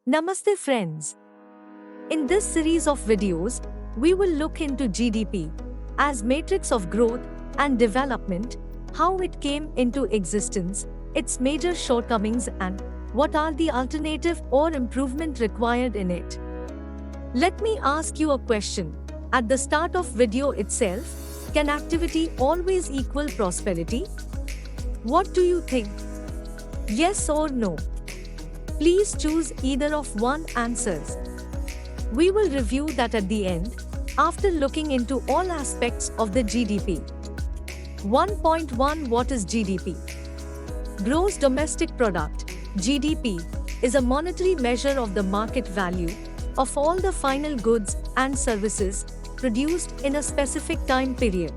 Namaste friends. In this series of videos, we will look into GDP as matrix of growth and development, how it came into existence, its major shortcomings and what are the alternative or improvement required in it. Let me ask you a question. At the start of video itself, can activity always equal prosperity? What do you think? Yes or no? Please choose either of one answers. We will review that at the end, after looking into all aspects of the GDP. 1.1 What is GDP? Gross Domestic Product, GDP, is a monetary measure of the market value of all the final goods and services produced in a specific time period.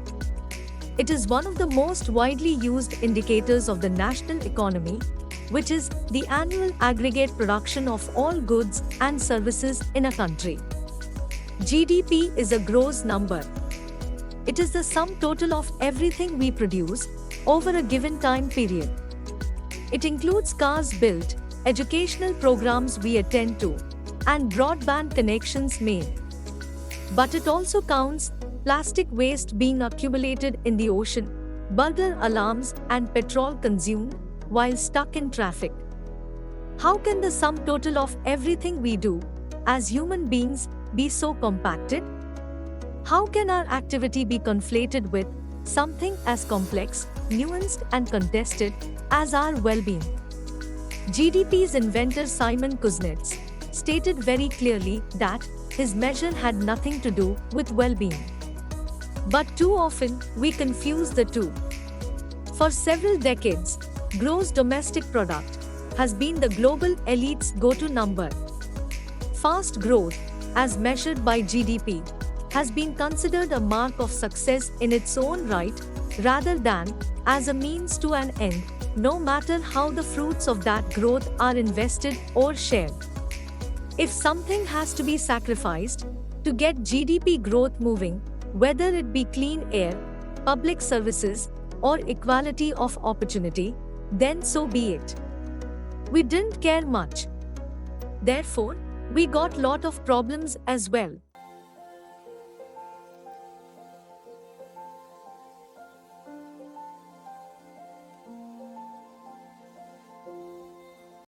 It is one of the most widely used indicators of the national economy, which is the annual aggregate production of all goods and services in a country. GDP is a gross number. It is the sum total of everything we produce over a given time period. It includes cars built, educational programs we attend to, and broadband connections made. But it also counts plastic waste being accumulated in the ocean, burglar alarms, and petrol consumed while stuck in traffic. How can the sum total of everything we do as human beings be so compacted? How can our activity be conflated with something as complex, nuanced, and contested as our well-being? GDP's inventor Simon Kuznets stated very clearly that his measure had nothing to do with well-being. But too often, we confuse the two. For several decades, gross domestic product has been the global elite's go-to number. Fast growth, as measured by GDP, has been considered a mark of success in its own right, rather than as a means to an end, no matter how the fruits of that growth are invested or shared. If something has to be sacrificed to get GDP growth moving, whether it be clean air, public services, or equality of opportunity, then so be it. We didn't care much. Therefore, we got lot of problems as well.